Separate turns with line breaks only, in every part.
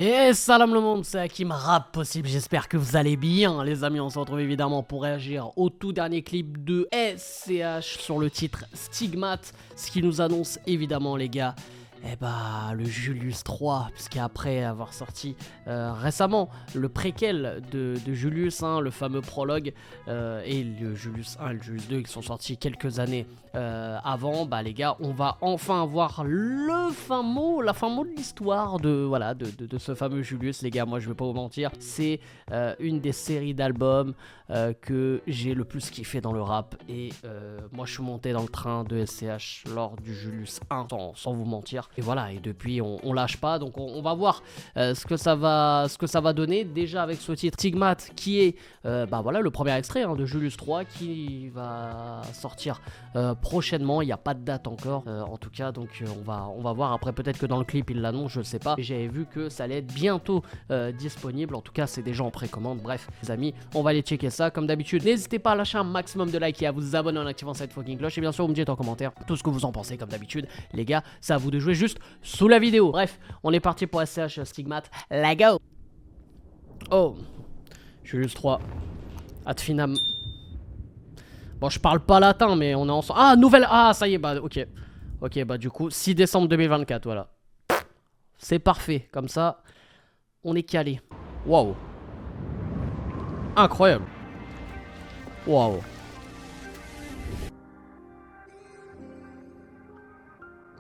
Et salam le monde, c'est Hakim Rap Possible, j'espère que vous allez bien les amis. On se retrouve évidemment pour réagir au tout dernier clip de SCH sur le titre Stigmate. Ce qui nous annonce évidemment les gars, le Julius 3, puisqu'après avoir sorti récemment le préquel de Julius, hein, le fameux prologue, et le Julius 1 et le Julius 2 qui sont sortis quelques années avant, les gars, on va enfin avoir la fin mot de l'histoire de ce fameux Julius. Les gars, moi je vais pas vous mentir, c'est une des séries d'albums que j'ai le plus kiffé dans le rap, et moi je suis monté dans le train de SCH lors du Julius 1 sans vous mentir, et voilà, et depuis on lâche pas, donc on va voir ce que ça va donner déjà avec ce titre Stigmate qui est le premier extrait de Julius 3 qui va sortir prochainement. Il n'y a pas de date encore en tout cas, donc on va voir. Après peut-être que dans le clip il l'annonce, je sais pas, j'avais vu que ça allait être bientôt disponible, en tout cas c'est déjà en précommande. Bref les amis, on va aller checker ça comme d'habitude. N'hésitez pas à lâcher un maximum de likes et à vous abonner en activant cette fucking cloche, et bien sûr vous me dites en commentaire tout ce que vous en pensez comme d'habitude les gars, c'est à vous de jouer juste sous la vidéo. Bref, on est parti pour SCH Stigmate, la go. Oh, Julius 3 ad finam. Bon, je parle pas latin, mais on est ensemble. Ah, nouvelle. Ah, ça y est, ok. Ok, du coup, 6 décembre 2024, voilà. C'est parfait. Comme ça, on est calé. Waouh. Incroyable. Waouh.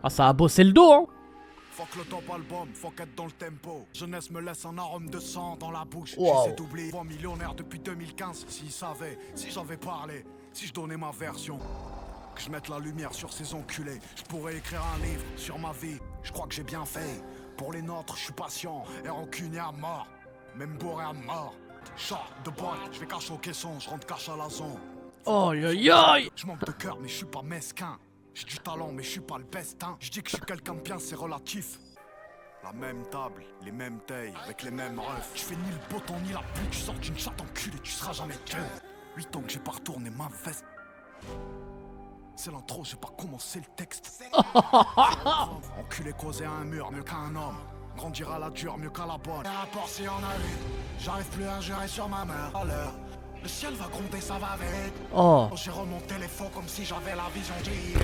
Ah, ça a bossé le dos, hein.
Fuck le top album, fuck être dans le tempo. Jeunesse me laisse un arôme de sang dans la bouche.
Wow.
J'essaie d'oublier. Millionnaire depuis 2015. S'ils savaient, si j'avais parlé, si je donnais ma version, que je mette la lumière sur ces enculés, je pourrais écrire un livre sur ma vie. Je crois que j'ai bien fait. Pour les nôtres, je suis patient et rancunier à mort. Même bourré à mort. Chat de boîte, je vais cacher au caisson, je rentre cache à la zone.
Oh, aïe.
Je manque de cœur, mais je suis pas mesquin. J'ai du talent, mais je suis pas le best, hein. Je dis que je suis quelqu'un de bien, c'est relatif. La même table, les mêmes tailles, avec les mêmes refs. Je fais ni le beau temps ni la pluie, tu sors d'une chatte enculée, tu seras jamais que 8 ans que j'ai pas retourné ma veste. C'est l'intro, j'ai pas commencé le texte. Enculé causé à un mur, mieux qu'un homme. Grandir à la dure, mieux qu'à la bonne. Un rapport si on a vu, j'arrive plus à gérer sur ma mère. À l'heure, le ciel va gronder, ça va vite.
Oh.
J'ai remonté les faux comme si j'avais la vision d'hier.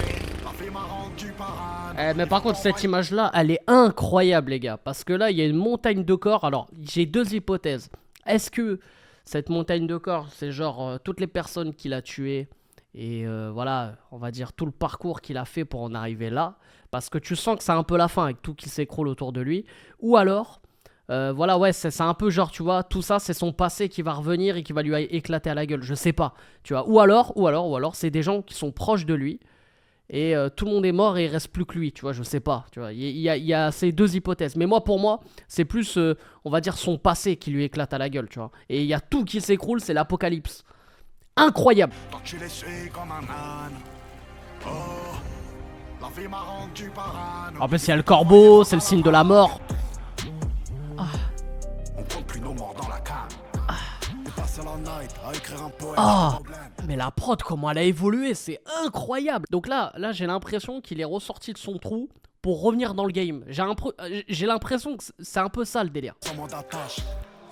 La vie m'a rendu parano.
Mais par contre cette image là elle est incroyable les gars, parce que là il y a une montagne de corps. Alors j'ai deux hypothèses. Est-ce que cette montagne de corps c'est genre toutes les personnes qu'il a tuées, et voilà, on va dire tout le parcours qu'il a fait pour en arriver là, parce que tu sens que c'est un peu la fin avec tout qui s'écroule autour de lui. Ou alors c'est un peu genre, tu vois, tout ça c'est son passé qui va revenir et qui va lui éclater à la gueule, je sais pas, tu vois. Ou alors c'est des gens qui sont proches de lui et tout le monde est mort et il reste plus que lui, tu vois, je sais pas, tu vois. Il y a ces deux hypothèses, mais pour moi c'est plus on va dire son passé qui lui éclate à la gueule, tu vois. Et il y a tout qui s'écroule, c'est l'apocalypse. Incroyable.
Toi tu les suis comme un âne. Oh, la vie m'a rendu parano.
En plus il y a le corbeau, c'est le signe de la mort.
On compte plus nos morts dans la cave. Et passer la night à écrire un poème.
Ah, mais la prod, comment elle a évolué, c'est incroyable. Donc là j'ai l'impression qu'il est ressorti de son trou pour revenir dans le game. J'ai l'impression que c'est un peu ça le délire.
Sans moi d'attache.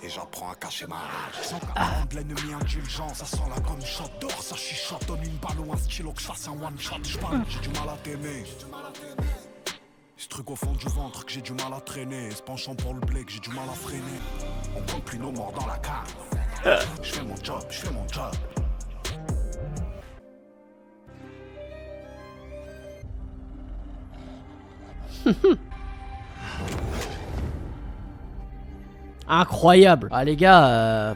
Et j'apprends à cacher ma rage. Sans qu'à de l'ennemi indulgent. Ça sent la gomme shot d'or, ça chuchote. Donne une balle ou un stylo que je fasse un one shot. J'parle, j'ai du mal à t'aimer. Ce truc au fond du ventre que j'ai du mal à traîner. Ce penchant pour le blé que j'ai du mal à freiner. On compte plus nos morts dans la cave. Je fais mon job, je fais mon job.
Incroyable. Ah les gars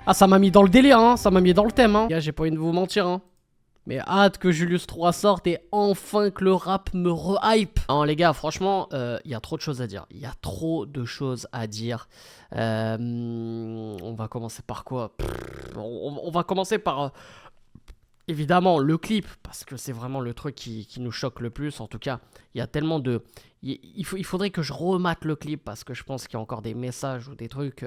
ah ça m'a mis dans le délire, hein. Ça m'a mis dans le thème, hein. Les gars, j'ai pas envie de vous mentir, hein. Mais hâte que Julius 3 sorte et enfin que le rap me re-hype. Non les gars, franchement, il y a trop de choses à dire. Il y a trop de choses à dire. On va commencer par quoi? On va commencer par... évidemment le clip, parce que c'est vraiment le truc qui nous choque le plus. En tout cas, il y a tellement de... Il faudrait que je remate le clip, parce que je pense qu'il y a encore des messages ou des trucs...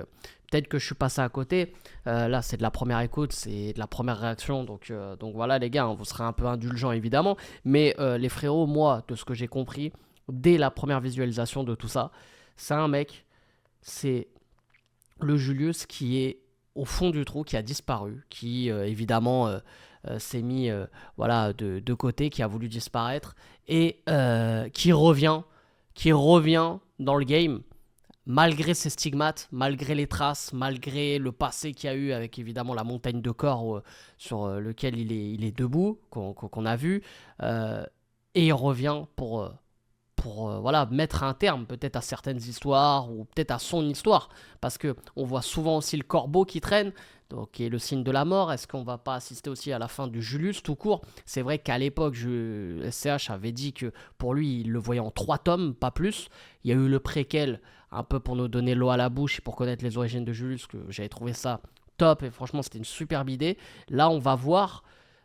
peut-être que je suis passé à côté. Là, c'est de la première écoute, c'est de la première réaction. Donc voilà les gars, hein, vous serez un peu indulgents évidemment. Mais les frérots, moi, de ce que j'ai compris, dès la première visualisation de tout ça, c'est un mec, c'est le Julius qui est au fond du trou, qui a disparu, qui évidemment s'est mis voilà, de côté, qui a voulu disparaître et qui revient dans le game malgré ses stigmates, malgré les traces, malgré le passé qu'il y a eu avec évidemment la montagne de corps sur lequel il est debout, qu'on a vu, et il revient pour voilà, mettre un terme peut-être à certaines histoires ou peut-être à son histoire, parce que on voit souvent aussi le corbeau qui traîne, donc qui est le signe de la mort. Est-ce qu'on va pas assister aussi à la fin du Julius tout court? C'est vrai qu'à l'époque SCH avait dit que pour lui il le voyait en 3 tomes, pas plus. Il y a eu le préquel un peu pour nous donner l'eau à la bouche et pour connaître les origines de Julius, que j'avais trouvé ça top et franchement c'était une superbe idée. Là on va voir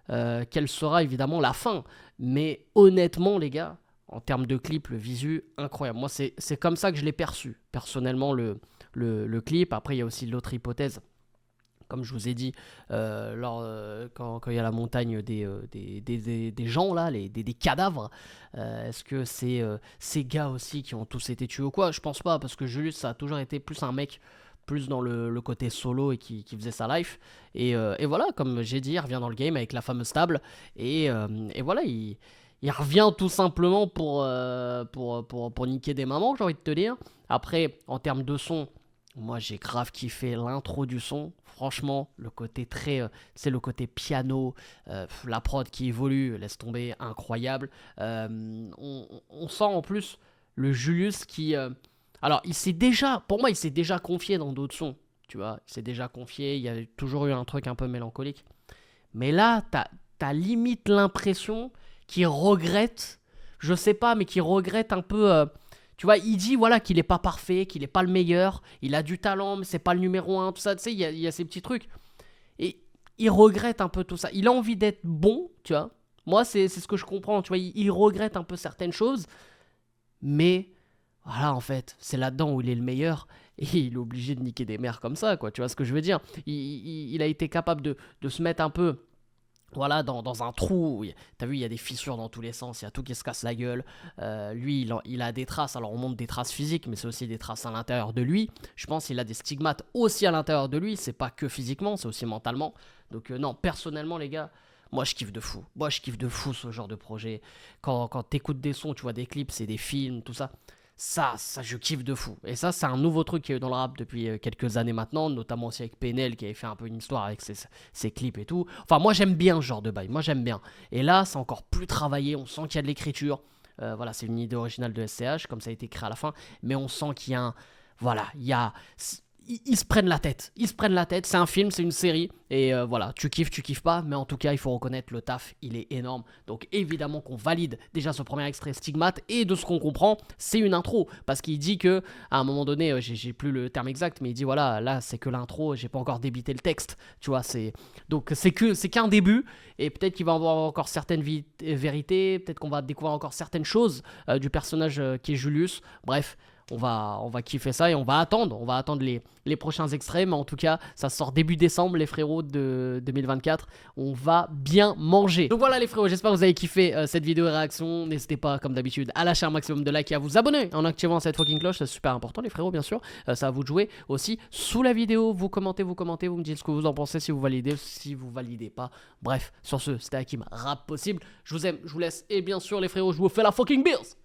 quelle sera évidemment la fin, mais honnêtement les gars, en termes de clip, le visu, incroyable. Moi, c'est comme ça que je l'ai perçu, personnellement, le clip. Après, il y a aussi l'autre hypothèse, comme je vous ai dit, quand il y a la montagne des gens, là, des cadavres. Est-ce que c'est ces gars aussi qui ont tous été tués ou quoi? Je pense pas, parce que Julius, ça a toujours été plus un mec plus dans le côté solo et qui faisait sa life. Et voilà, comme j'ai dit, il revient dans le game avec la fameuse table. Et voilà, il revient tout simplement pour niquer des mamans, j'ai envie de te dire. Après, en termes de son, moi j'ai grave kiffé l'intro du son. Franchement, le côté c'est le côté piano, la prod qui évolue, laisse tomber, incroyable. On sent en plus le Julius qui... alors, pour moi, il s'est déjà confié dans d'autres sons, tu vois. Il s'est déjà confié, il y a toujours eu un truc un peu mélancolique. Mais là, t'as limite l'impression qu'il regrette, je sais pas, mais qu'il regrette un peu... tu vois, il dit voilà qu'il est pas parfait, qu'il est pas le meilleur, il a du talent, mais c'est pas le numéro 1, tout ça, tu sais, il y a ces petits trucs. Et il regrette un peu tout ça. Il a envie d'être bon, tu vois. Moi, c'est ce que je comprends, tu vois. Il regrette un peu certaines choses, mais... voilà, en fait, c'est là-dedans où il est le meilleur et il est obligé de niquer des mères comme ça, quoi. Tu vois ce que je veux dire? Il a été capable de se mettre un peu, voilà, dans un trou. T'as vu, il y a des fissures dans tous les sens, il y a tout qui se casse la gueule. Lui, il a des traces, alors on montre des traces physiques, mais c'est aussi des traces à l'intérieur de lui. Je pense qu'il a des stigmates aussi à l'intérieur de lui, c'est pas que physiquement, c'est aussi mentalement. Donc non, personnellement, les gars... moi, je kiffe de fou. Moi, je kiffe de fou ce genre de projet. Quand t'écoutes des sons, tu vois des clips, c'est des films, tout ça... ça, je kiffe de fou. Et ça, c'est un nouveau truc qu'il y a eu dans le rap depuis quelques années maintenant, notamment aussi avec PNL qui avait fait un peu une histoire avec ses clips et tout. Enfin, moi, j'aime bien ce genre de bail. Moi, j'aime bien. Et là, c'est encore plus travaillé. On sent qu'il y a de l'écriture. Voilà, c'est une idée originale de SCH, comme ça a été créé à la fin. Mais on sent qu'il y a un... voilà, il y a... ils se prennent la tête. Ils se prennent la tête. C'est un film, c'est une série. Et voilà, tu kiffes pas. Mais en tout cas, il faut reconnaître le taf, il est énorme. Donc évidemment qu'on valide déjà ce premier extrait Stigmate. Et de ce qu'on comprend, c'est une intro. Parce qu'il dit que, à un moment donné, j'ai plus le terme exact, mais il dit voilà, là c'est que l'intro, j'ai pas encore débité le texte. Tu vois, donc c'est qu'un début. Et peut-être qu'il va y avoir encore certaines vérités. Peut-être qu'on va découvrir encore certaines choses du personnage qui est Julius. Bref. On va kiffer ça et on va attendre les prochains extraits, mais en tout cas ça sort début décembre les frérots de 2024, on va bien manger. Donc voilà les frérots, j'espère que vous avez kiffé cette vidéo et réaction, n'hésitez pas comme d'habitude à lâcher un maximum de likes et à vous abonner en activant cette fucking cloche, c'est super important les frérots bien sûr, ça va vous de jouer aussi sous la vidéo, vous commentez, vous me dites ce que vous en pensez, si vous validez, si vous validez pas, bref, sur ce c'était Hakim, rap possible, je vous aime, je vous laisse et bien sûr les frérots je vous fais la fucking bills.